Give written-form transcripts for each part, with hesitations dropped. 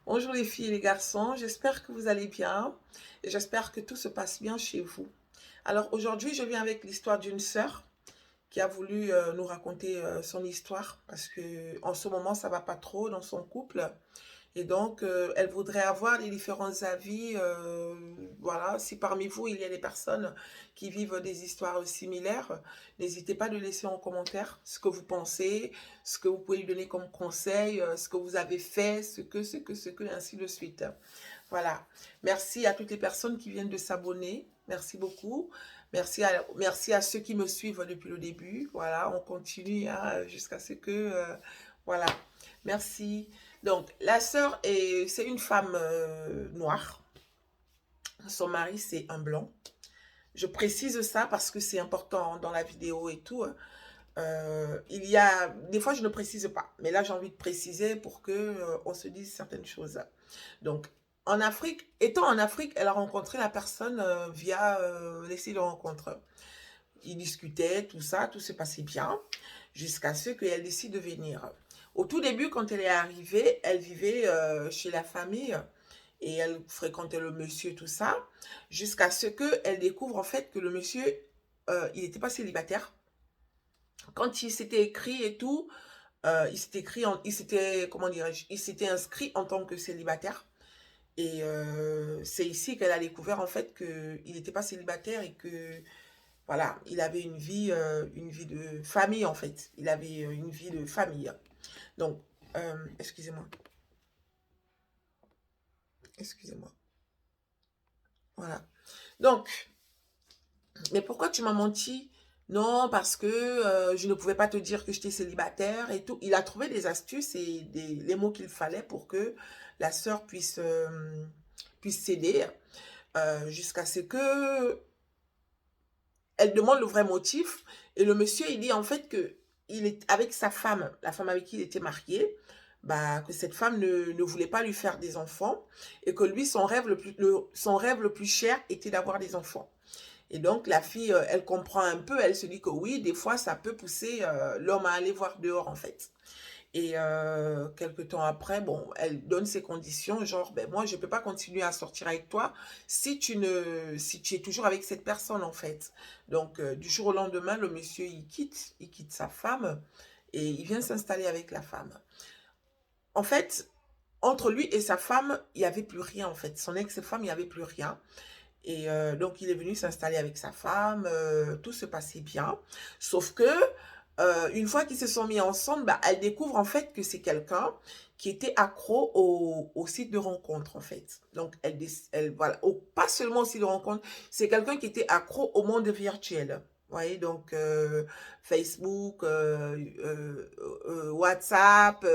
Bonjour les filles et les garçons, j'espère que vous allez bien et j'espère que tout se passe bien chez vous. Alors aujourd'hui, je viens avec l'histoire d'une sœur qui a voulu nous raconter son histoire parce que en ce moment, ça va pas trop dans son couple. Et donc, elle voudrait avoir les différents avis. Voilà, si parmi vous, il y a des personnes qui vivent des histoires similaires, n'hésitez pas à le laisser en commentaire ce que vous pensez, ce que vous pouvez lui donner comme conseil, ce que vous avez fait, et ainsi de suite. Voilà. Merci à toutes les personnes qui viennent de s'abonner. Merci beaucoup. Merci à ceux qui me suivent depuis le début. Voilà, on continue hein, jusqu'à ce que... voilà. Merci. Donc, la sœur, c'est une femme noire. Son mari, c'est un blanc. Je précise ça parce que c'est important dans la vidéo et tout. Il y a... Des fois, je ne précise pas. Mais là, j'ai envie de préciser pour que on se dise certaines choses. Donc, en Afrique, étant en Afrique, elle a rencontré la personne via les sites de rencontre. Ils discutaient, tout ça, tout se passait bien, jusqu'à ce qu'elle décide de venir. Au tout début, quand elle est arrivée, elle vivait chez la famille et elle fréquentait le monsieur, tout ça, jusqu'à ce qu'elle découvre en fait que le monsieur, il n'était pas célibataire. Quand il s'était écrit et tout, il s'était, comment dirais-je, il s'était inscrit en tant que célibataire. Et c'est ici qu'elle a découvert en fait qu'il n'était pas célibataire et que voilà, il avait une vie de famille en fait. Il avait une vie de famille. Donc, excusez-moi, excusez-moi. Voilà. Donc, mais pourquoi tu m'as menti? Non, parce que je ne pouvais pas te dire que j'étais célibataire et tout. Il a trouvé des astuces et les mots qu'il fallait pour que la sœur puisse céder jusqu'à ce que elle demande le vrai motif et le monsieur il dit en fait que il est avec sa femme, la femme avec qui il était marié, bah que cette femme ne voulait pas lui faire des enfants et que lui son rêve le plus cher était d'avoir des enfants. Et donc la fille elle comprend un peu, elle se dit que oui, des fois ça peut pousser l'homme à aller voir dehors en fait. Et quelque temps après, bon, elle donne ses conditions, genre, ben moi, je ne peux pas continuer à sortir avec toi si tu es toujours avec cette personne, en fait. Donc, du jour au lendemain, le monsieur, il quitte sa femme et il vient s'installer avec la femme. En fait, entre lui et sa femme, il n'y avait plus rien, en fait. Son ex-femme, il n'y avait plus rien. Et donc, il est venu s'installer avec sa femme, tout se passait bien. Sauf que, une fois qu'ils se sont mis ensemble, bah, elle découvre en fait que c'est quelqu'un qui était accro au site de rencontre, en fait. Donc, voilà, pas seulement au site de rencontre, c'est quelqu'un qui était accro au monde virtuel. Vous voyez, donc Facebook, WhatsApp,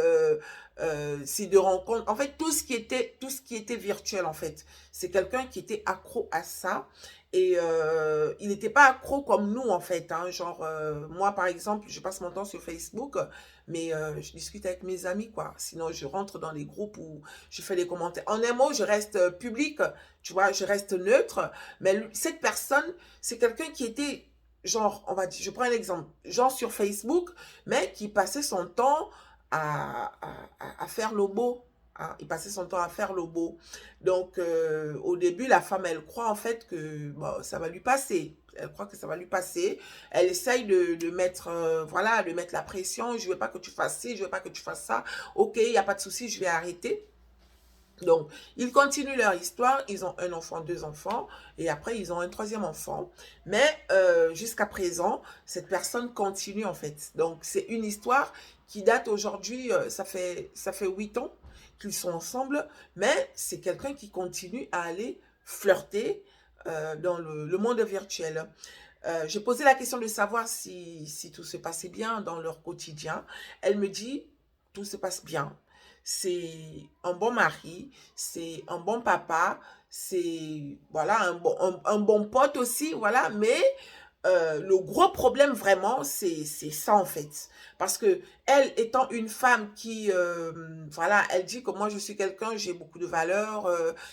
site de rencontre, en fait, tout ce qui était virtuel, en fait. C'est quelqu'un qui était accro à ça. Et il n'était pas accro comme nous, en fait. Hein. Genre, moi, par exemple, je passe mon temps sur Facebook, mais je discute avec mes amis, quoi. Sinon, je rentre dans les groupes où je fais des commentaires. En un mot, je reste public, tu vois, je reste neutre. Mais cette personne, c'est quelqu'un qui était, genre, on va dire, je prends un exemple, genre sur Facebook, mais qui passait son temps à faire le beau. Hein. Il passait son temps à faire le beau. Donc, au début, la femme, elle croit en fait que bon, ça va lui passer. Elle croit que ça va lui passer. Elle essaye de mettre, voilà, de mettre la pression. Je veux pas que tu fasses ci, je veux pas que tu fasses ça. Ok, il n'y a pas de souci, je vais arrêter. Donc, ils continuent leur histoire. Ils ont un enfant, deux enfants. Et après, ils ont un troisième enfant. Mais jusqu'à présent, cette personne continue en fait. Donc, c'est une histoire qui date aujourd'hui, ça fait 8 ans qu'ils sont ensemble. Mais c'est quelqu'un qui continue à aller flirter dans le monde virtuel. J'ai posé la question de savoir si tout se passait bien dans leur quotidien. Elle me dit, tout se passe bien. C'est un bon mari, c'est un bon papa, c'est voilà un bon pote aussi, voilà. Mais le gros problème vraiment, c'est ça en fait. Parce que elle étant une femme qui, voilà, elle dit que moi je suis quelqu'un, j'ai beaucoup de valeurs,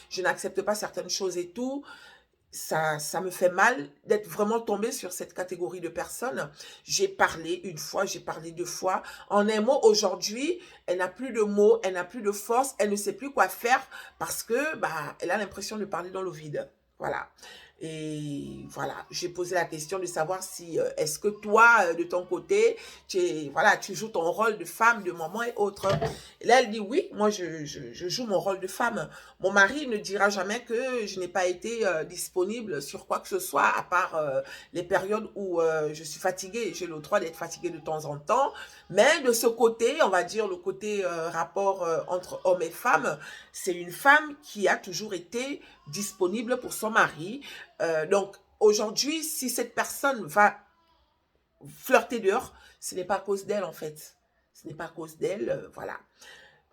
je n'accepte pas certaines choses et tout. ça me fait mal d'être vraiment tombée sur cette catégorie de personnes. J'ai parlé une fois, j'ai parlé deux fois. En un mot, aujourd'hui, elle n'a plus de mots, elle n'a plus de force, elle ne sait plus quoi faire parce que, bah, elle a l'impression de parler dans le vide. Voilà. Et voilà, j'ai posé la question de savoir si, est-ce que toi, de ton côté, voilà, tu joues ton rôle de femme, de maman et autres. Et là, elle dit oui, moi, je joue mon rôle de femme. Mon mari ne dira jamais que je n'ai pas été disponible sur quoi que ce soit, à part les périodes où je suis fatiguée. J'ai le droit d'être fatiguée de temps en temps. Mais de ce côté, on va dire le côté rapport entre hommes et femmes, c'est une femme qui a toujours été disponible pour son mari. Donc, aujourd'hui, si cette personne va flirter dehors, ce n'est pas à cause d'elle, en fait. Ce n'est pas à cause d'elle, voilà.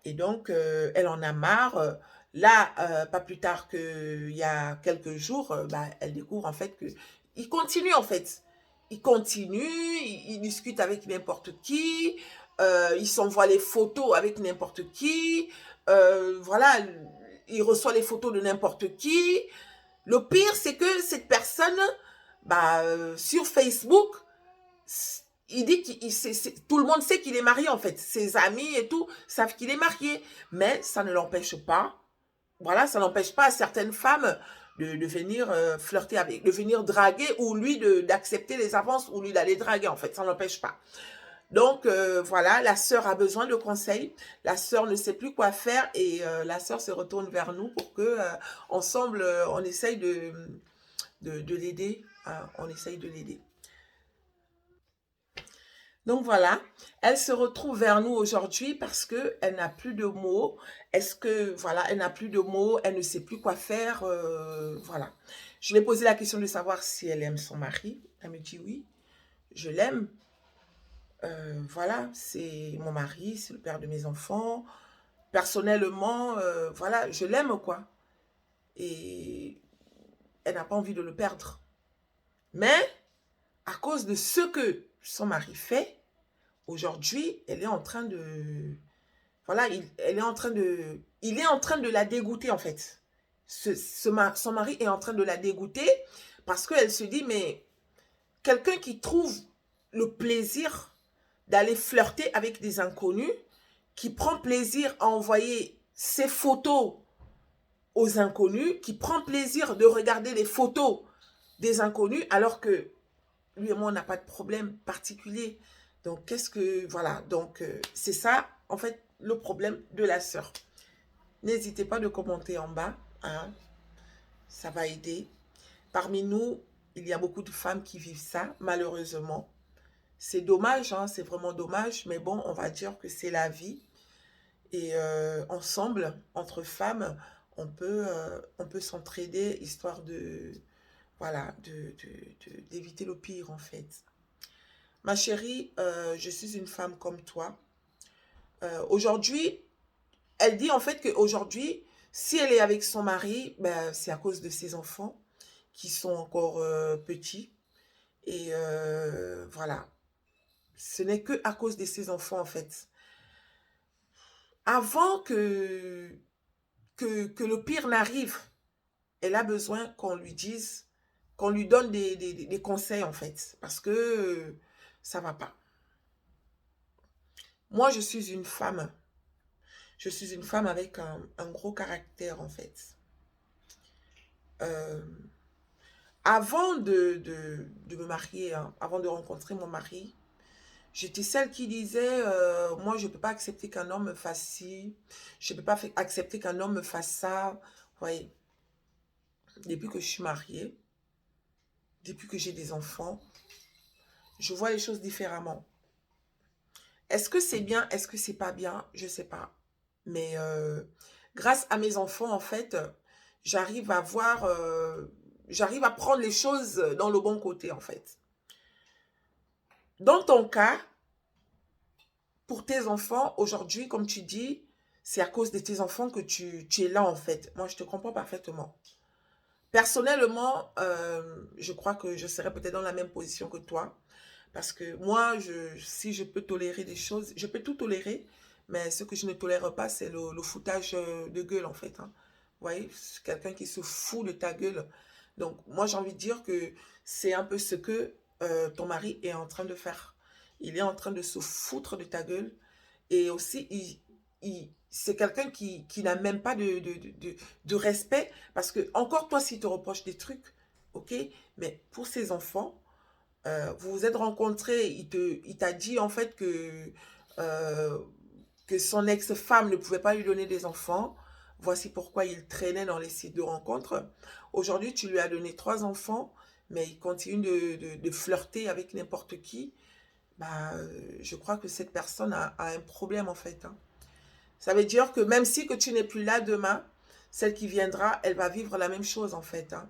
Et donc, elle en a marre. Là, pas plus tard qu'il y a quelques jours, bah, elle découvre en fait que il continue en fait. Il continue, il discute avec n'importe qui, il s'envoie les photos avec n'importe qui, voilà, il reçoit les photos de n'importe qui. Le pire, c'est que cette personne, bah, sur Facebook, il dit tout le monde sait qu'il est marié en fait. Ses amis et tout savent qu'il est marié. Mais ça ne l'empêche pas. Voilà, ça n'empêche pas à certaines femmes de venir flirter avec, de venir draguer ou lui d'accepter les avances ou lui d'aller draguer en fait. Ça n'empêche pas. Donc voilà, la sœur a besoin de conseils. La sœur ne sait plus quoi faire et la sœur se retourne vers nous pour que ensemble on essaye de l'aider. Hein, on essaye de l'aider. Donc voilà, elle se retrouve vers nous aujourd'hui parce que elle n'a plus de mots. Est-ce que, voilà, elle n'a plus de mots, elle ne sait plus quoi faire, voilà. Je lui ai posé la question de savoir si elle aime son mari. Elle me dit oui, je l'aime. Voilà, c'est mon mari, c'est le père de mes enfants. Personnellement, voilà, je l'aime quoi. Et elle n'a pas envie de le perdre. Mais à cause de ce que son mari fait, aujourd'hui, elle est en train de... Voilà, il est en train de la dégoûter en fait. Son mari est en train de la dégoûter parce qu'elle se dit, mais quelqu'un qui trouve le plaisir d'aller flirter avec des inconnus, qui prend plaisir à envoyer ses photos aux inconnus, qui prend plaisir de regarder les photos des inconnus, alors que lui et moi, on n'a pas de problème particulier. Donc, qu'est-ce que... Voilà, donc c'est ça, en fait, le problème de la sœur. N'hésitez pas de commenter en bas, hein, ça va aider. Parmi nous, il y a beaucoup de femmes qui vivent ça, malheureusement. C'est dommage, hein, c'est vraiment dommage, mais bon, on va dire que c'est la vie. Et ensemble, entre femmes, on peut s'entraider, histoire de... Voilà, d'éviter le pire, en fait. Ma chérie, je suis une femme comme toi. Aujourd'hui, elle dit en fait qu'aujourd'hui, si elle est avec son mari, ben, c'est à cause de ses enfants qui sont encore petits. Et voilà, ce n'est que à cause de ses enfants en fait. Avant que le pire n'arrive, elle a besoin qu'on lui dise, qu'on lui donne des conseils en fait. Parce que ça ne va pas. Moi, je suis une femme. Je suis une femme avec un gros caractère, en fait. Euh, Avant de me marier, hein, avant de rencontrer mon mari, j'étais celle qui disait, moi, je ne peux pas accepter qu'un homme me fasse ci. Je ne peux pas accepter qu'un homme me fasse ça. Vous voyez, depuis que je suis mariée, depuis que j'ai des enfants, je vois les choses différemment. Est-ce que c'est bien? Est-ce que c'est pas bien? Je ne sais pas. Mais grâce à mes enfants, en fait, j'arrive à voir, j'arrive à prendre les choses dans le bon côté, en fait. Dans ton cas, pour tes enfants, aujourd'hui, comme tu dis, c'est à cause de tes enfants que tu es là, en fait. Moi, je te comprends parfaitement. Personnellement, je crois que je serais peut-être dans la même position que toi. Parce que moi, si je peux tolérer des choses, je peux tout tolérer. Mais ce que je ne tolère pas, c'est le foutage de gueule, en fait. Hein. Vous voyez, quelqu'un qui se fout de ta gueule. Donc, moi, j'ai envie de dire que c'est un peu ce que ton mari est en train de faire. Il est en train de se foutre de ta gueule. Et aussi, c'est quelqu'un qui n'a même pas de respect. Parce que, encore toi, s'il te reproche des trucs, ok, mais pour ses enfants, vous vous êtes rencontrés, il t'a dit en fait euh, que son ex-femme ne pouvait pas lui donner des enfants. Voici pourquoi il traînait dans les sites de rencontres. Aujourd'hui, tu lui as donné 3 enfants, mais il continue de flirter avec n'importe qui. Bah, je crois que cette personne a un problème en fait, hein. Ça veut dire que même si que tu n'es plus là demain, celle qui viendra, elle va vivre la même chose en fait, hein.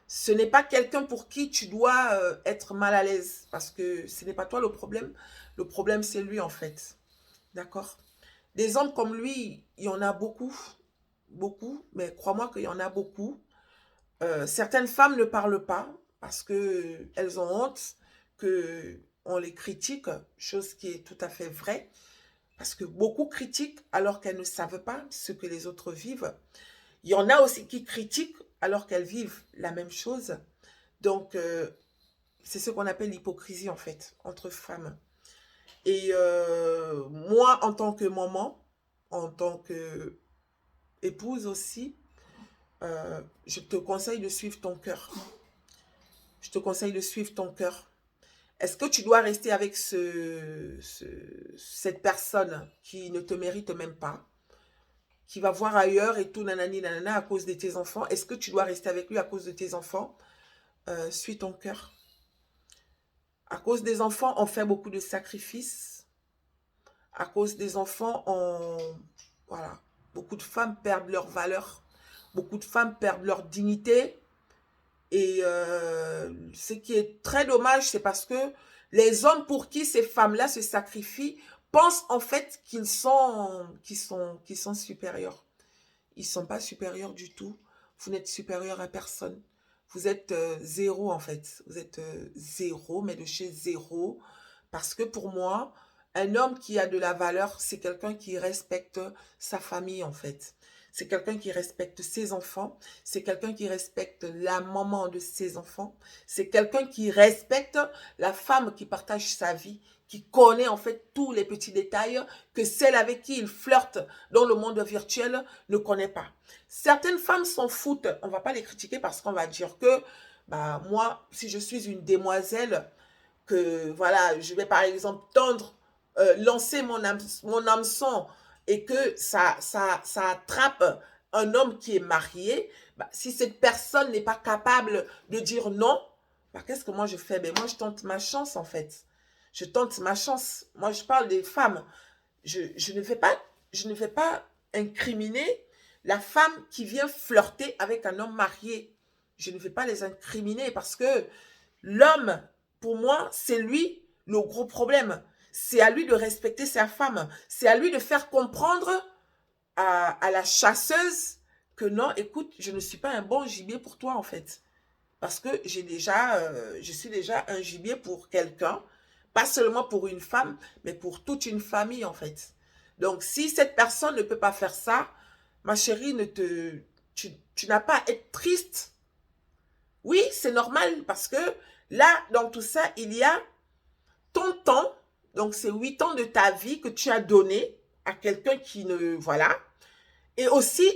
Ce n'est pas quelqu'un pour qui tu dois être mal à l'aise, parce que ce n'est pas toi le problème. Le problème, c'est lui en fait. D'accord? Des hommes comme lui, il y en a beaucoup, beaucoup, mais crois-moi qu'il y en a beaucoup. Certaines femmes ne parlent pas parce que elles ont honte que on les critique, chose qui est tout à fait vraie, parce que beaucoup critiquent alors qu'elles ne savent pas ce que les autres vivent. Il y en a aussi qui critiquent alors qu'elles vivent la même chose. Donc, c'est ce qu'on appelle l'hypocrisie en fait, entre femmes. Et moi, en tant que maman, en tant que épouse aussi, je te conseille de suivre ton cœur. Je te conseille de suivre ton cœur. Est-ce que tu dois rester avec cette personne qui ne te mérite même pas, qui va voir ailleurs et tout, nanani, nanana, à cause de tes enfants? Est-ce que tu dois rester avec lui à cause de tes enfants? Suis ton cœur. À cause des enfants, on fait beaucoup de sacrifices. À cause des enfants, voilà, beaucoup de femmes perdent leur valeur. Beaucoup de femmes perdent leur dignité. Et ce qui est très dommage, c'est parce que les hommes pour qui ces femmes-là se sacrifient pensent en fait qu'ils sont supérieurs. Ils ne sont pas supérieurs du tout. Vous n'êtes supérieur à personne. Vous êtes zéro en fait. Vous êtes zéro, mais de chez zéro. Parce que pour moi, un homme qui a de la valeur, c'est quelqu'un qui respecte sa famille en fait. C'est quelqu'un qui respecte ses enfants. C'est quelqu'un qui respecte la maman de ses enfants. C'est quelqu'un qui respecte la femme qui partage sa vie, qui connaît en fait tous les petits détails que celle avec qui il flirte dans le monde virtuel ne connaît pas. Certaines femmes s'en foutent. On ne va pas les critiquer parce qu'on va dire que bah, moi, si je suis une demoiselle, que voilà, je vais par exemple lancer mon hameçon et que ça attrape un homme qui est marié, bah, si cette personne n'est pas capable de dire non, bah, qu'est-ce que moi je fais? Ben, moi, je tente ma chance en fait. Je tente ma chance. Moi, je parle des femmes. Je ne vais pas incriminer la femme qui vient flirter avec un homme marié. Je ne vais pas les incriminer parce que l'homme, pour moi, c'est lui le gros problème. C'est à lui de respecter sa femme. C'est à lui de faire comprendre à la chasseuse que non, écoute, je ne suis pas un bon gibier pour toi en fait. Parce que je suis déjà un gibier pour quelqu'un, pas seulement pour une femme, mais pour toute une famille en fait. Donc si cette personne ne peut pas faire ça, ma chérie, tu n'as pas à être triste. Oui, c'est normal parce que là, dans tout ça, il y a ton temps, donc c'est 8 ans de ta vie que tu as donné à quelqu'un qui ne, voilà, et aussi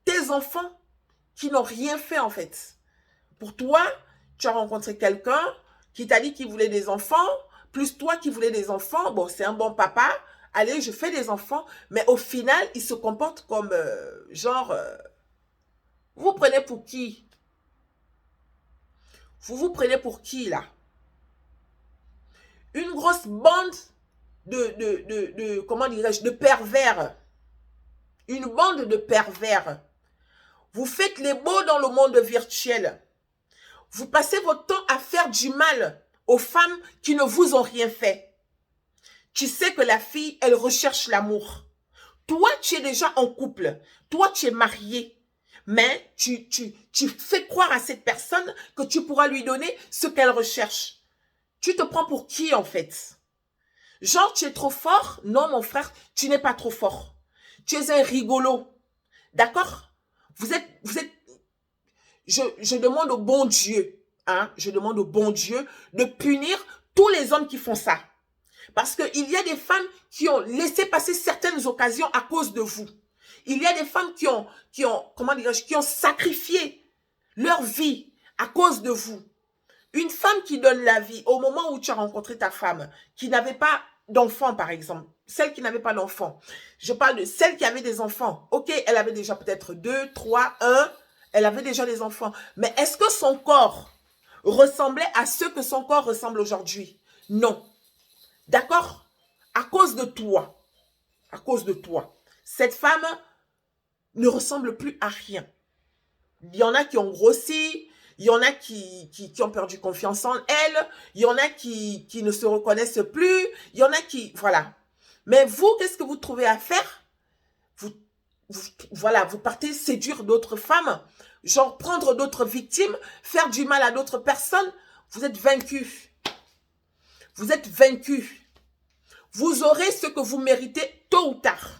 tes enfants qui n'ont rien fait en fait. Pour toi, tu as rencontré quelqu'un qui t'a dit qu'il voulait des enfants, plus toi qui voulais des enfants, bon, c'est un bon papa, allez, je fais des enfants, mais au final, il se comporte comme vous prenez pour qui? Vous vous prenez pour qui là? Une grosse bande comment dirais-je, de pervers. Une bande de pervers. Vous faites les beaux dans le monde virtuel. Vous passez votre temps à faire du mal aux femmes qui ne vous ont rien fait. Tu sais que la fille, elle recherche l'amour. Toi, tu es déjà en couple. Toi, tu es marié. Mais tu fais croire à cette personne que tu pourras lui donner ce qu'elle recherche. Tu te prends pour qui, en fait? Genre, tu es trop fort? Non, mon frère, tu n'es pas trop fort. Tu es un rigolo. D'accord? Vous êtes, je demande au bon Dieu, hein, je demande au bon Dieu de punir tous les hommes qui font ça. Parce qu'il y a des femmes qui ont laissé passer certaines occasions à cause de vous. Il y a des femmes comment dirais-je, qui ont sacrifié leur vie à cause de vous. Une femme qui donne la vie au moment où tu as rencontré ta femme, qui n'avait pas d'enfant, par exemple, celle qui n'avait pas d'enfant. Je parle de celle qui avait des enfants. Ok, elle avait déjà peut-être 2, 3, 1, elle avait déjà des enfants. Mais est-ce que son corps ressemblait à ce que son corps ressemble aujourd'hui? Non. D'accord? À cause de toi. À cause de toi. Cette femme ne ressemble plus à rien. Il y en a qui ont grossi, il y en a qui ont perdu confiance en elle, il y en a qui ne se reconnaissent plus, il y en a qui... Voilà. Mais vous, qu'est-ce que vous trouvez à faire? Voilà, vous partez séduire d'autres femmes, genre prendre d'autres victimes, faire du mal à d'autres personnes. Vous êtes vaincus. Vous êtes vaincus. Vous aurez ce que vous méritez tôt ou tard.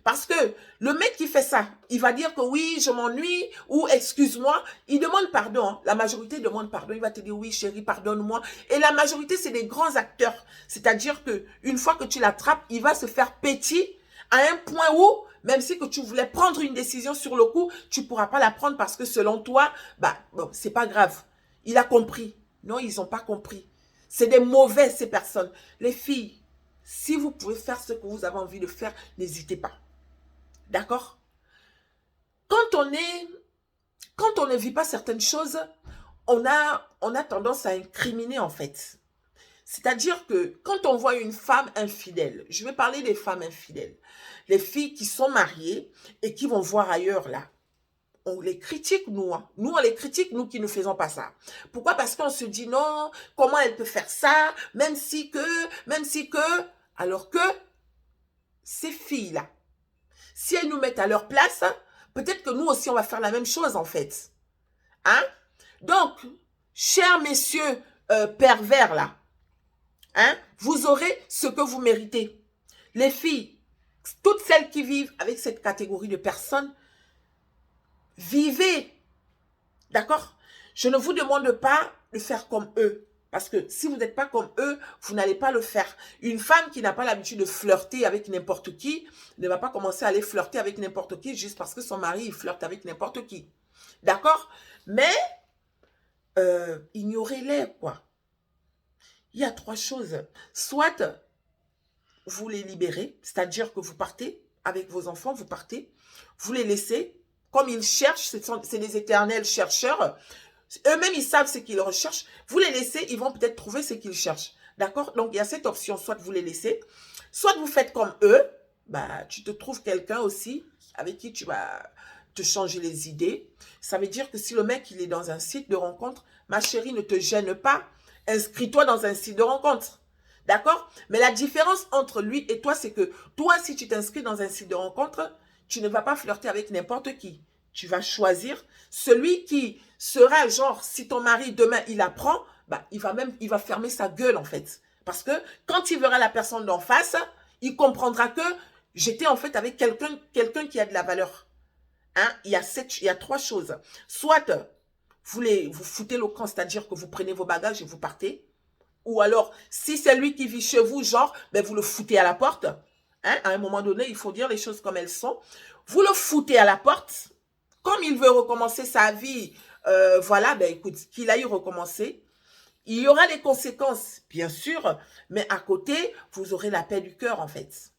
Parce que le mec qui fait ça, il va dire que oui, je m'ennuie ou excuse-moi. Il demande pardon. Hein. La majorité demande pardon. Il va te dire oui, chérie, pardonne-moi. Et la majorité, c'est des grands acteurs. C'est-à-dire que une fois que tu l'attrapes, il va se faire petit à un point où, même si que tu voulais prendre une décision sur le coup, tu ne pourras pas la prendre parce que selon toi, bah, bon, c'est pas grave. Il a compris. Non, ils n'ont pas compris. C'est des mauvais, ces personnes. Les filles, si vous pouvez faire ce que vous avez envie de faire, n'hésitez pas. D'accord? Quand on ne vit pas certaines choses, on a tendance à incriminer en fait. C'est-à-dire que quand on voit une femme infidèle, je vais parler des femmes infidèles, les filles qui sont mariées et qui vont voir ailleurs là, on les critique nous. Hein. Nous, on les critique, nous qui ne faisons pas ça. Pourquoi? Parce qu'on se dit non, comment elle peut faire ça, même si que, alors que ces filles-là, si elles nous mettent à leur place, peut-être que nous aussi, on va faire la même chose, en fait. Hein? Donc, chers messieurs pervers, là, hein, vous aurez ce que vous méritez. Les filles, toutes celles qui vivent avec cette catégorie de personnes, vivez. D'accord? Je ne vous demande pas de faire comme eux. Parce que si vous n'êtes pas comme eux, vous n'allez pas le faire. Une femme qui n'a pas l'habitude de flirter avec n'importe qui ne va pas commencer à aller flirter avec n'importe qui juste parce que son mari il flirte avec n'importe qui. D'accord? Mais ignorez-les, quoi. Il y a 3 choses. Soit vous les libérez, c'est-à-dire que vous partez avec vos enfants, vous partez, vous les laissez, comme ils cherchent, c'est des éternels chercheurs. Eux-mêmes, ils savent ce qu'ils recherchent. Vous les laissez, ils vont peut-être trouver ce qu'ils cherchent. D'accord? Donc, il y a cette option. Soit vous les laissez, soit vous faites comme eux. Bah, tu te trouves quelqu'un aussi avec qui tu vas te changer les idées. Ça veut dire que si le mec, il est dans un site de rencontre, ma chérie, ne te gêne pas. Inscris-toi dans un site de rencontre. D'accord? Mais la différence entre lui et toi, c'est que toi, si tu t'inscris dans un site de rencontre, tu ne vas pas flirter avec n'importe qui. Tu vas choisir celui qui sera genre, si ton mari demain il apprend, bah, il va fermer sa gueule en fait. Parce que quand il verra la personne d'en face, il comprendra que j'étais en fait avec quelqu'un qui a de la valeur. Hein? Il y a 3 choses. Soit vous foutez le camp, c'est-à-dire que vous prenez vos bagages et vous partez. Ou alors, si c'est lui qui vit chez vous, genre, ben vous le foutez à la porte. Hein? À un moment donné, il faut dire les choses comme elles sont. Vous le foutez à la porte. Comme il veut recommencer sa vie, voilà, ben écoute, qu'il aille recommencer. Il y aura des conséquences, bien sûr, mais à côté, vous aurez la paix du cœur, en fait.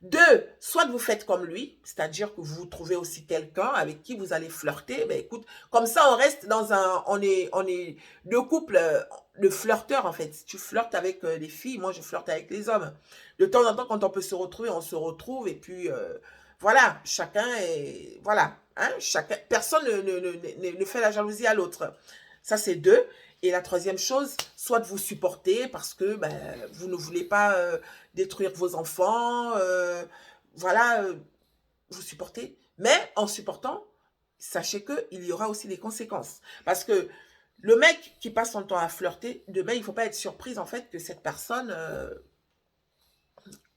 2, soit vous faites comme lui, c'est-à-dire que vous trouvez aussi quelqu'un avec qui vous allez flirter. Ben écoute, comme ça, on reste dans on est 2 couples de flirteurs, en fait. Tu flirtes avec des filles, moi je flirte avec les hommes. De temps en temps, quand on peut se retrouver, on se retrouve, et puis voilà, chacun est, voilà, hein, personne ne fait la jalousie à l'autre. Ça, c'est 2. Et la 3e chose, soit de vous supporter parce que ben, vous ne voulez pas détruire vos enfants, voilà, vous supportez. Mais en supportant, sachez qu'il y aura aussi des conséquences. Parce que le mec qui passe son temps à flirter, demain, il ne faut pas être surprise en fait que cette personne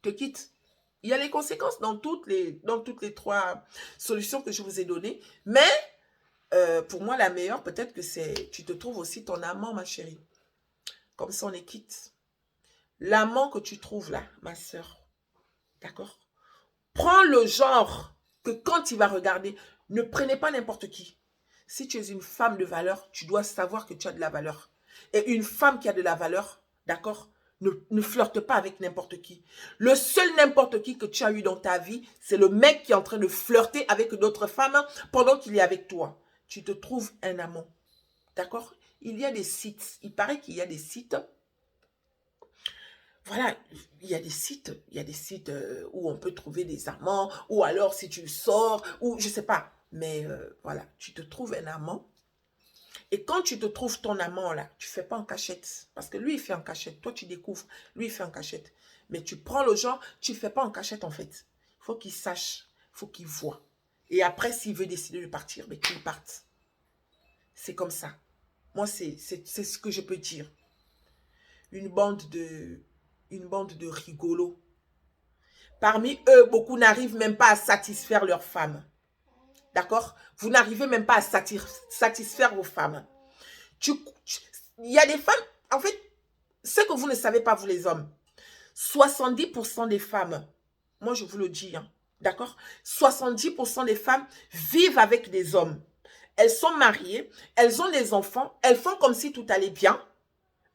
te quitte. Il y a les conséquences dans toutes les 3 solutions que je vous ai données. Mais pour moi, la meilleure, peut-être que c'est, tu te trouves aussi ton amant, ma chérie. Comme ça, on est quitte. L'amant que tu trouves là, ma soeur, d'accord? Prends le genre que quand il va regarder, ne prenez pas n'importe qui. Si tu es une femme de valeur, tu dois savoir que tu as de la valeur. Et une femme qui a de la valeur, d'accord, ne flirte pas avec n'importe qui. Le seul n'importe qui que tu as eu dans ta vie, c'est le mec qui est en train de flirter avec d'autres femmes pendant qu'il est avec toi. Tu te trouves un amant, d'accord? Il y a des sites, il paraît qu'il y a des sites. Voilà, il y a des sites où on peut trouver des amants, ou alors si tu sors, ou je sais pas. Mais voilà, tu te trouves un amant. Et quand tu te trouves ton amant là, tu fais pas en cachette. Parce que lui, il fait en cachette. Toi, tu découvres. Lui, il fait en cachette. Mais tu prends le genre, tu fais pas en cachette en fait. Il faut qu'il sache, il faut qu'il voit. Et après, s'il veut décider de partir, mais qu'il parte. C'est comme ça. Moi, c'est ce que je peux dire. Une bande de rigolos. Parmi eux, beaucoup n'arrivent même pas à satisfaire leurs femmes. D'accord? Vous n'arrivez même pas à satisfaire vos femmes. Il y a des femmes, en fait, ce que vous ne savez pas, vous les hommes, 70% des femmes, moi je vous le dis, hein, d'accord? 70% des femmes vivent avec des hommes. Elles sont mariées, elles ont des enfants, elles font comme si tout allait bien,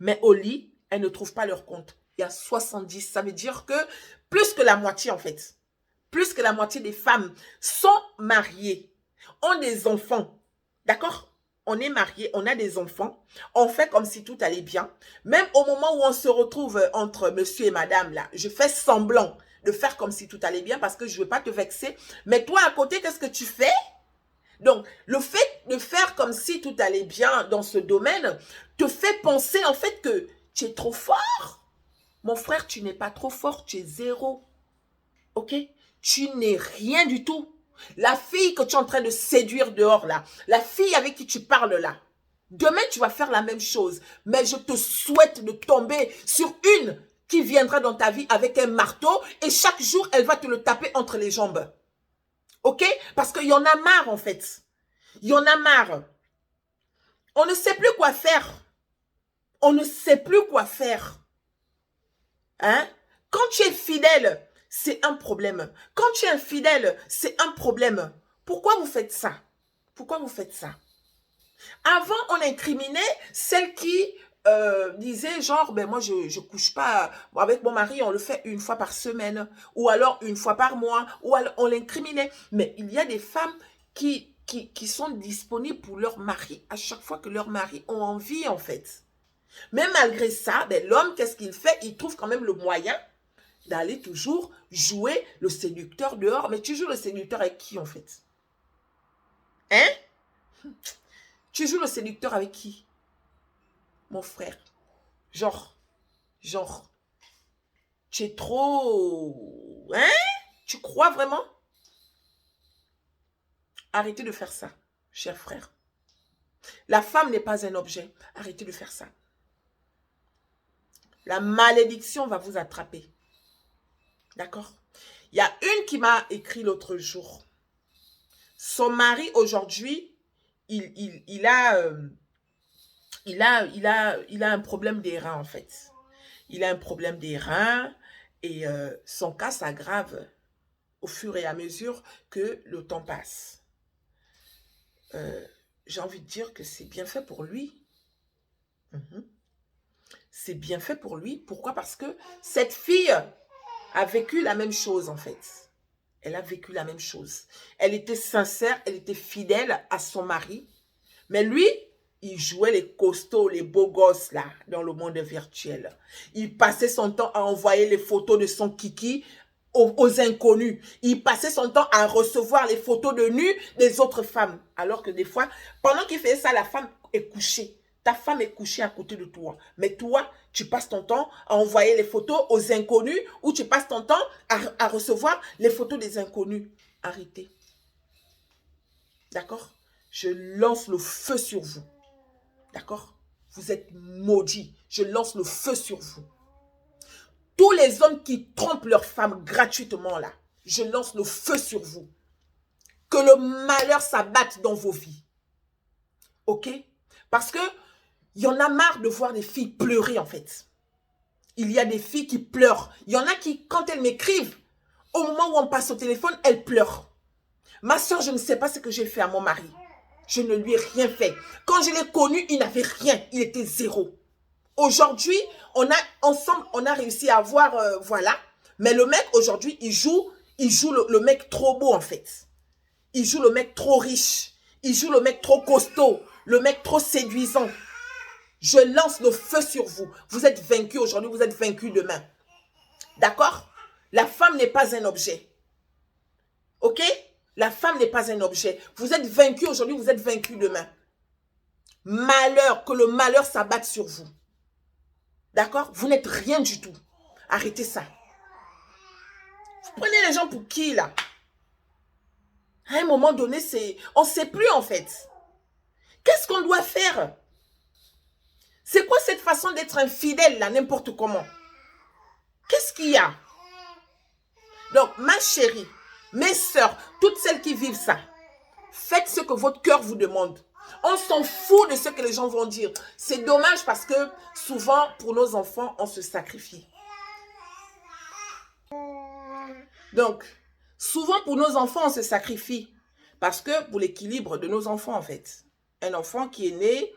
mais au lit, elles ne trouvent pas leur compte. Il y a 70, ça veut dire que plus que la moitié en fait, plus que la moitié des femmes sont mariées, ont des enfants, d'accord? On est mariés, on a des enfants, on fait comme si tout allait bien. Même au moment où on se retrouve entre monsieur et madame, là, je fais semblant de faire comme si tout allait bien parce que je ne veux pas te vexer. Mais toi, à côté, qu'est-ce que tu fais? Donc, le fait de faire comme si tout allait bien dans ce domaine te fait penser en fait que tu es trop fort. Mon frère, tu n'es pas trop fort, tu es zéro. Ok? Tu n'es rien du tout. La fille que tu es en train de séduire dehors là, la fille avec qui tu parles là, demain tu vas faire la même chose. Mais je te souhaite de tomber sur une qui viendra dans ta vie avec un marteau et chaque jour elle va te le taper entre les jambes. Ok? Parce qu'il y en a marre en fait. Il y en a marre. On ne sait plus quoi faire. On ne sait plus quoi faire. Hein? Quand tu es fidèle, c'est un problème. Quand tu es infidèle, c'est un problème. Pourquoi vous faites ça? Pourquoi vous faites ça? Avant, on incriminait celle qui disait genre, ben moi, je ne couche pas avec mon mari, on le fait une fois par semaine, ou alors une fois par mois, ou alors on l'incriminait. Mais il y a des femmes qui sont disponibles pour leur mari à chaque fois que leur mari ont envie, en fait. Mais malgré ça, ben, l'homme, qu'est-ce qu'il fait? Il trouve quand même le moyen d'aller toujours jouer le séducteur dehors. Mais tu joues le séducteur avec qui, en fait? Hein? Tu joues le séducteur avec qui? Mon frère. Genre, tu es trop... Hein? Tu crois vraiment? Arrêtez de faire ça, cher frère. La femme n'est pas un objet. Arrêtez de faire ça. La malédiction va vous attraper. D'accord? Il y a une qui m'a écrit l'autre jour. Son mari, aujourd'hui, il a un problème des reins, en fait. Il a un problème des reins et son cas s'aggrave au fur et à mesure que le temps passe. J'ai envie de dire que c'est bien fait pour lui. C'est bien fait pour lui. Pourquoi? Parce que cette fille a vécu la même chose, en fait. Elle a vécu la même chose. Elle était sincère, elle était fidèle à son mari. Mais lui, il jouait les costauds, les beaux gosses, là, dans le monde virtuel. Il passait son temps à envoyer les photos de son kiki aux inconnus. Il passait son temps à recevoir les photos de nus des autres femmes. Alors que des fois, pendant qu'il faisait ça, la femme est couchée. Ta femme est couchée à côté de toi. Mais toi, tu passes ton temps à envoyer les photos aux inconnus ou tu passes ton temps à recevoir les photos des inconnus. Arrêtez. D'accord? Je lance le feu sur vous. D'accord? Vous êtes maudits. Je lance le feu sur vous. Tous les hommes qui trompent leurs femmes gratuitement là, je lance le feu sur vous. Que le malheur s'abatte dans vos vies. ok? Parce que il y en a marre de voir des filles pleurer, en fait. Il y a des filles qui pleurent. Il y en a qui, quand elles m'écrivent, au moment où on passe au téléphone, elles pleurent. Ma soeur, je ne sais pas ce que j'ai fait à mon mari. Je ne lui ai rien fait. Quand je l'ai connu, il n'avait rien. Il était zéro. Aujourd'hui, ensemble, on a réussi à avoir, voilà. Mais le mec, aujourd'hui, il joue le mec trop beau, en fait. Il joue le mec trop riche. Il joue le mec trop costaud. Le mec trop séduisant. Je lance le feu sur vous. Vous êtes vaincu aujourd'hui, vous êtes vaincu demain. D'accord? La femme n'est pas un objet. Ok? La femme n'est pas un objet. Vous êtes vaincu aujourd'hui, vous êtes vaincu demain. Malheur, que le malheur s'abatte sur vous. D'accord? Vous n'êtes rien du tout. Arrêtez ça. Vous prenez les gens pour qui, là? À un moment donné, on ne sait plus, en fait. Qu'est-ce qu'on doit faire? C'est quoi cette façon d'être infidèle, là, n'importe comment? Qu'est-ce qu'il y a? Donc, ma chérie, mes sœurs, toutes celles qui vivent ça, faites ce que votre cœur vous demande. On s'en fout de ce que les gens vont dire. C'est dommage parce que souvent, pour nos enfants, on se sacrifie. Donc, souvent pour nos enfants, on se sacrifie. Parce que pour l'équilibre de nos enfants, en fait. Un enfant qui est né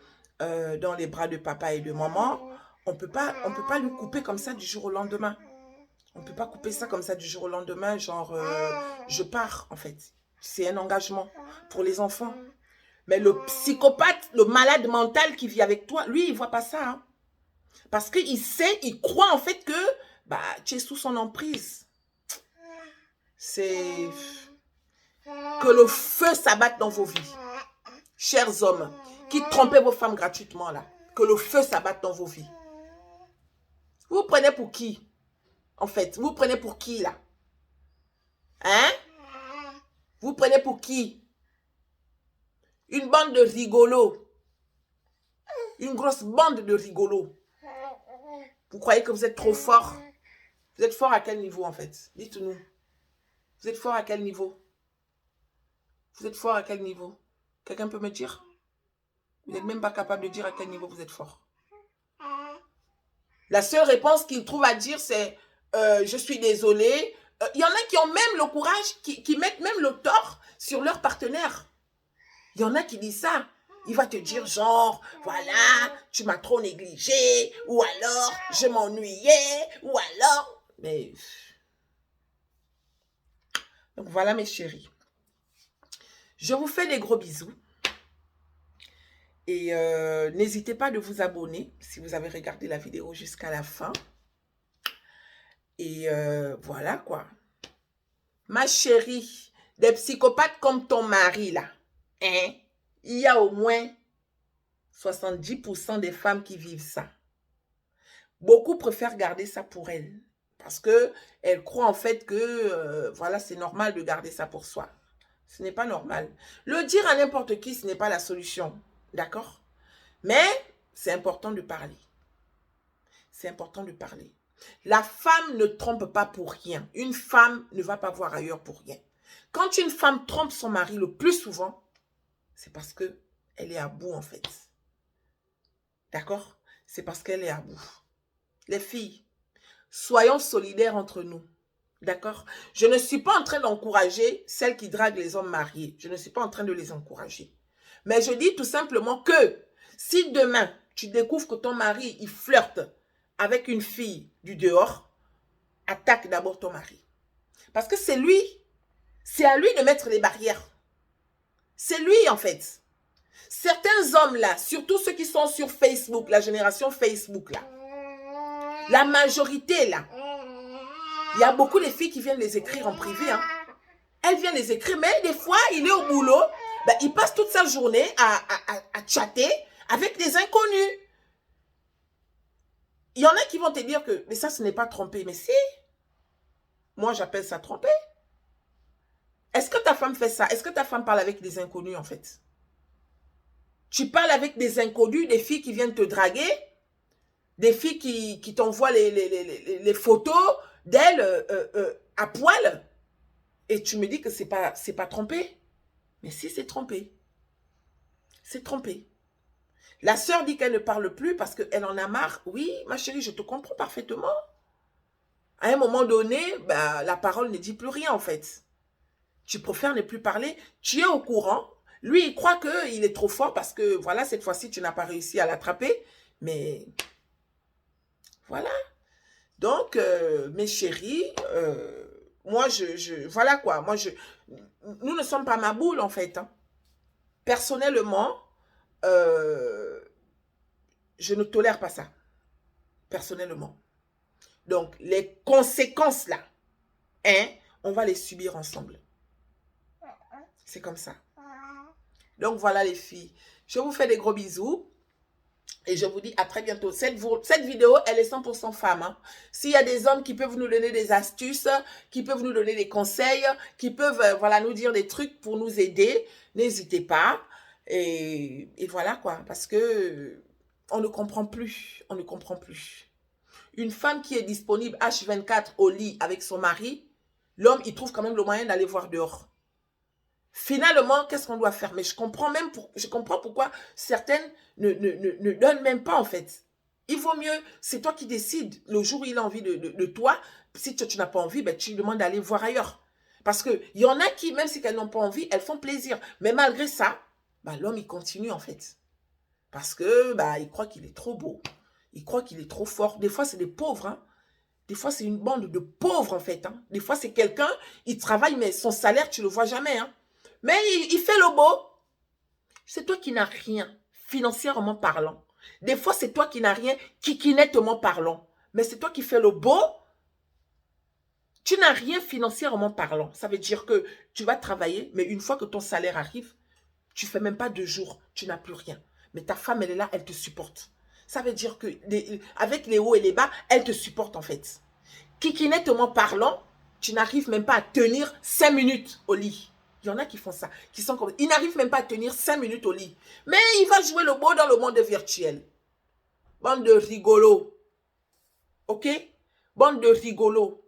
dans les bras de papa et de maman, on peut pas lui couper comme ça du jour au lendemain. On ne peut pas couper ça comme ça du jour au lendemain, genre je pars, en fait. C'est un engagement pour les enfants. Mais le psychopathe, le malade mental qui vit avec toi, lui, il ne voit pas ça. Hein. Parce qu'il sait, il croit en fait que tu es sous son emprise. C'est que le feu s'abatte dans vos vies. Chers hommes, qui trompez vos femmes gratuitement là. Que le feu s'abatte dans vos vies. Vous vous prenez pour qui? En fait, vous prenez pour qui là? Hein? Vous prenez pour qui? Une bande de rigolos. Une grosse bande de rigolos. Vous croyez que vous êtes trop fort? Vous êtes fort à quel niveau en fait? Dites-nous. Vous êtes fort à quel niveau? Vous êtes fort à quel niveau? Quelqu'un peut me dire? Vous n'êtes même pas capable de dire à quel niveau vous êtes fort. La seule réponse qu'il trouve à dire c'est je suis désolé. Il y en a qui ont même le courage, qui mettent même le tort sur leur partenaire. Il y en a qui disent ça. Il va te dire genre, voilà, tu m'as trop négligé, ou alors, je m'ennuyais, ou alors... Mais... Donc voilà mes chéris. Je vous fais des gros bisous. Et n'hésitez pas de vous abonner si vous avez regardé la vidéo jusqu'à la fin. Et voilà quoi. Ma chérie, des psychopathes comme ton mari là, hein? Il y a au moins 70% des femmes qui vivent ça. Beaucoup préfèrent garder ça pour elles. Parce qu'elles croient en fait que voilà, c'est normal de garder ça pour soi. Ce n'est pas normal. Le dire à n'importe qui, ce n'est pas la solution. D'accord? Mais c'est important de parler. C'est important de parler. La femme ne trompe pas pour rien. Une femme ne va pas voir ailleurs pour rien. Quand une femme trompe son mari le plus souvent, c'est parce qu'elle est à bout en fait. D'accord? C'est parce qu'elle est à bout. Les filles, soyons solidaires entre nous. D'accord? Je ne suis pas en train d'encourager celles qui draguent les hommes mariés. Je ne suis pas en train de les encourager. Mais je dis tout simplement que si demain, tu découvres que ton mari, il flirte avec une fille du dehors, attaque d'abord ton mari. Parce que c'est lui. C'est à lui de mettre les barrières. C'est lui en fait. Certains hommes là, surtout ceux qui sont sur Facebook, la génération Facebook là, la majorité là, il y a beaucoup de filles qui viennent les écrire en privé. Hein. Elles viennent les écrire, mais des fois, il est au boulot, il passe toute sa journée à chatter avec des inconnus. Il y en a qui vont te dire que, mais ça, ce n'est pas tromper. Mais si, moi, j'appelle ça tromper. Est-ce que ta femme fait ça? Est-ce que ta femme parle avec des inconnus, en fait? Tu parles avec des inconnus, des filles qui viennent te draguer, des filles qui t'envoient les photos d'elles à poil. Et tu me dis que c'est pas trompé. Mais si, c'est trompé. C'est trompé. La sœur dit qu'elle ne parle plus parce qu'elle en a marre. Oui, ma chérie, je te comprends parfaitement. À un moment donné, bah, la parole ne dit plus rien en fait. Tu préfères ne plus parler. Tu es au courant. Lui, il croit qu'il est trop fort parce que, voilà, cette fois-ci, tu n'as pas réussi à l'attraper. Mais, voilà. Donc, mes chéris, moi, voilà quoi. Nous ne sommes pas ma boule en fait. Hein. Personnellement, je ne tolère pas ça. Personnellement. Donc, les conséquences là, hein, on va les subir ensemble. C'est comme ça. Donc, voilà les filles. Je vous fais des gros bisous. Et je vous dis à très bientôt. Cette vidéo, elle est 100% femme. Hein. S'il y a des hommes qui peuvent nous donner des astuces, qui peuvent nous donner des conseils, qui peuvent voilà, nous dire des trucs pour nous aider, n'hésitez pas. Et voilà quoi. Parce que on ne comprend plus. On ne comprend plus. Une femme qui est disponible H24 au lit avec son mari, l'homme, il trouve quand même le moyen d'aller voir dehors. Finalement, qu'est-ce qu'on doit faire? Mais je comprends pourquoi certaines ne donnent même pas, en fait. Il vaut mieux, c'est toi qui décides. Le jour où il a envie de toi, si tu n'as pas envie, ben, tu lui demandes d'aller voir ailleurs. Parce qu'il y en a qui, même si elles n'ont pas envie, elles font plaisir. Mais malgré ça, ben, l'homme, il continue, en fait. Parce que ben, il croit qu'il est trop beau. Il croit qu'il est trop fort. Des fois, c'est des pauvres, hein. Des fois, c'est une bande de pauvres, en fait. Hein. Des fois, c'est quelqu'un, il travaille, mais son salaire, tu ne le vois jamais, hein. Mais il fait le beau. C'est toi qui n'as rien, financièrement parlant. Des fois, c'est toi qui n'as rien, kikinettement parlant. Mais c'est toi qui fais le beau. Tu n'as rien financièrement parlant. Ça veut dire que tu vas travailler, mais une fois que ton salaire arrive, tu ne fais même pas 2 jours, tu n'as plus rien. Mais ta femme, elle est là, elle te supporte. Ça veut dire que avec les hauts et les bas, elle te supporte en fait. Kikinettement parlant, tu n'arrives même pas à tenir 5 minutes au lit. Il y en a qui font ça, qui sont comme... Ils n'arrivent même pas à tenir 5 minutes au lit. Mais il va jouer le beau dans le monde virtuel. Bande de rigolos. Ok? Bande de rigolos.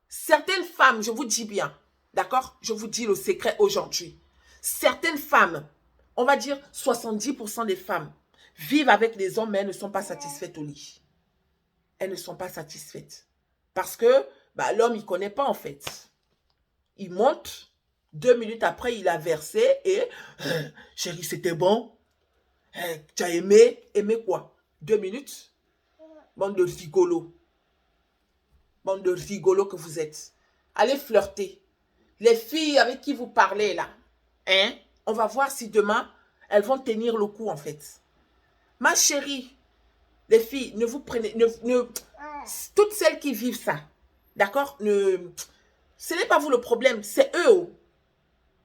Certaines femmes, je vous dis bien, d'accord? Je vous dis le secret aujourd'hui. Certaines femmes, on va dire 70% des femmes, vivent avec les hommes, mais elles ne sont pas satisfaites au lit. Elles ne sont pas satisfaites. Parce que bah, l'homme, il ne connaît pas en fait. Il monte. 2 minutes après, il a versé et chérie, c'était bon. Tu as aimé? Aimé quoi? 2 minutes? Bande de rigolos. Bande de rigolos que vous êtes. Allez flirter. Les filles avec qui vous parlez là, hein? On va voir si demain, elles vont tenir le coup en fait. Ma chérie, les filles, ne vous prenez... toutes celles qui vivent ça, d'accord? Ce n'est pas vous le problème, c'est eux.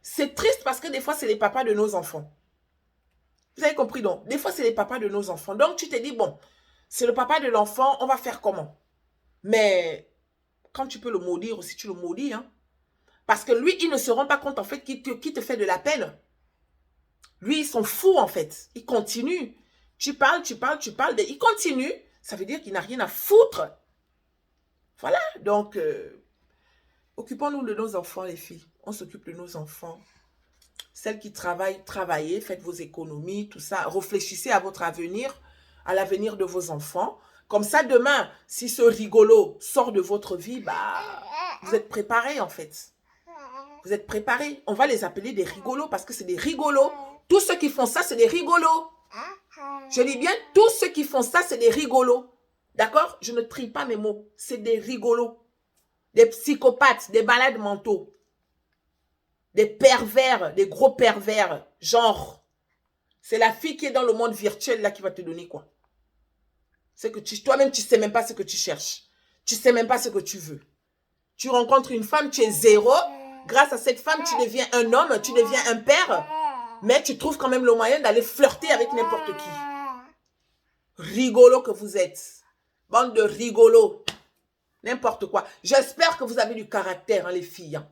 C'est triste parce que des fois, c'est les papas de nos enfants. Vous avez compris donc? Des fois, c'est les papas de nos enfants. Donc, tu te dis, bon, c'est le papa de l'enfant, on va faire comment? Mais quand tu peux le maudire aussi, tu le maudis. Hein? Parce que lui, il ne se rend pas compte en fait qu'il te fait de la peine. Lui, ils sont fous en fait. Il continue. Tu parles, mais il continue. Ça veut dire qu'il n'a rien à foutre. Voilà, donc, occupons-nous de nos enfants, les filles. On s'occupe de nos enfants. Celles qui travaillent, travaillez, faites vos économies, tout ça. Réfléchissez à votre avenir, à l'avenir de vos enfants. Comme ça, demain, si ce rigolo sort de votre vie, bah, vous êtes préparés en fait. Vous êtes préparés. On va les appeler des rigolos parce que c'est des rigolos. Tous ceux qui font ça, c'est des rigolos. Je dis bien, tous ceux qui font ça, c'est des rigolos. D'accord? Je ne trie pas mes mots. C'est des rigolos. Des psychopathes, des malades mentaux. Des pervers, des gros pervers. Genre, c'est la fille qui est dans le monde virtuel là qui va te donner quoi? C'est que toi-même, tu ne sais même pas ce que tu cherches. Tu ne sais même pas ce que tu veux. Tu rencontres une femme, tu es zéro. Grâce à cette femme, tu deviens un homme, tu deviens un père. Mais tu trouves quand même le moyen d'aller flirter avec n'importe qui. Rigolo que vous êtes. Bande de rigolos. N'importe quoi. J'espère que vous avez du caractère, hein, les filles. Hein.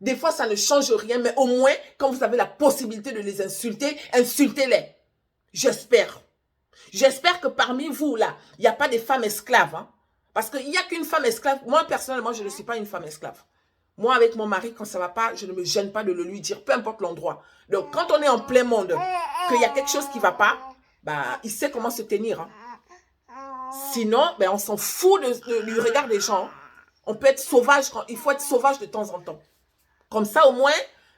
Des fois, ça ne change rien, mais au moins, quand vous avez la possibilité de les insulter, insultez-les. J'espère. J'espère que parmi vous, là, il n'y a pas des femmes esclaves. Hein. Parce qu'il n'y a qu'une femme esclave. Moi, personnellement, je ne suis pas une femme esclave. Moi, avec mon mari, quand ça ne va pas, je ne me gêne pas de le lui dire, peu importe l'endroit. Donc, quand on est en plein monde, qu'il y a quelque chose qui ne va pas, bah, il sait comment se tenir. Hein. Sinon, ben, on s'en fout du regard des gens. On peut être sauvage, il faut être sauvage de temps en temps. Comme ça, au moins,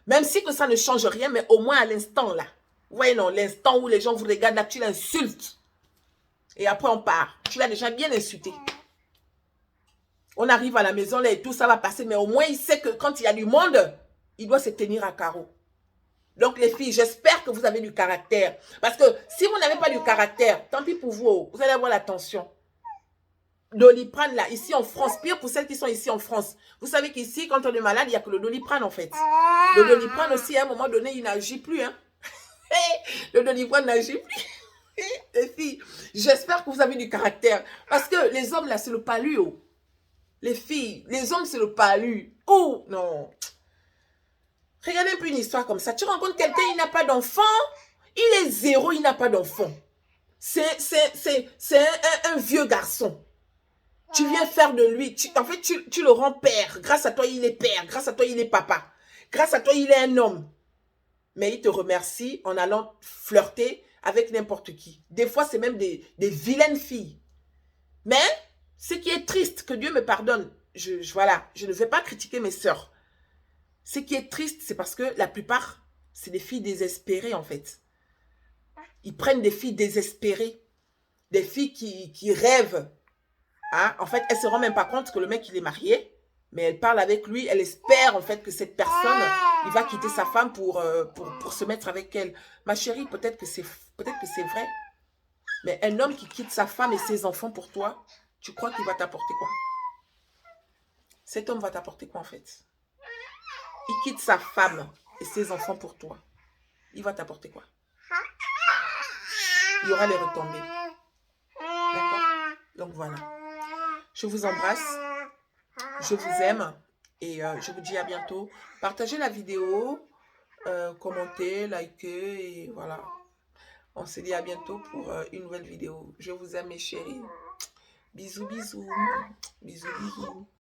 même si que ça ne change rien, mais au moins à l'instant là. Vous voyez, non, l'instant où les gens vous regardent, là, tu l'insultes. Et après, on part. Tu l'as déjà bien insulté. On arrive à la maison, là, et tout ça va passer. Mais au moins, il sait que quand il y a du monde, il doit se tenir à carreau. Donc, les filles, j'espère que vous avez du caractère. Parce que si vous n'avez pas du caractère, tant pis pour vous, vous allez avoir la tension. Doliprane, là, ici en France, pire pour celles qui sont ici en France. Vous savez qu'ici, quand on est malade, il n'y a que le Doliprane, en fait. Le Doliprane aussi, à un moment donné, il n'agit plus. Hein. Le Doliprane n'agit plus. Les filles, j'espère que vous avez du caractère. Parce que les hommes, là, c'est le palu. Oh. Les filles, les hommes, c'est le palu. Oh, non. Regardez un peu une histoire comme ça. Tu rencontres quelqu'un, il n'a pas d'enfant. Il est zéro, il n'a pas d'enfant. C'est un vieux garçon. Tu viens faire de lui. En fait, tu le rends père. Grâce à toi, il est père. Grâce à toi, il est papa. Grâce à toi, il est un homme. Mais il te remercie en allant flirter avec n'importe qui. Des fois, c'est même des vilaines filles. Mais, ce qui est triste, que Dieu me pardonne, voilà, je ne vais pas critiquer mes sœurs. Ce qui est triste, c'est parce que la plupart, c'est des filles désespérées, en fait. Ils prennent des filles désespérées. Des filles qui rêvent. Hein? En fait, elle ne se rend même pas compte que le mec, il est marié. Mais elle parle avec lui. Elle espère, en fait, que cette personne, il va quitter sa femme pour se mettre avec elle. Ma chérie, peut-être que c'est vrai. Mais un homme qui quitte sa femme et ses enfants pour toi, tu crois qu'il va t'apporter quoi? Cet homme va t'apporter quoi, en fait? Il quitte sa femme et ses enfants pour toi. Il va t'apporter quoi? Il y aura les retombées. D'accord? Donc voilà. Je vous embrasse. Je vous aime. Et je vous dis à bientôt. Partagez la vidéo. Commentez, likez. Et voilà. On se dit à bientôt pour une nouvelle vidéo. Je vous aime mes chéris. Bisous, bisous. Bisous, bisous.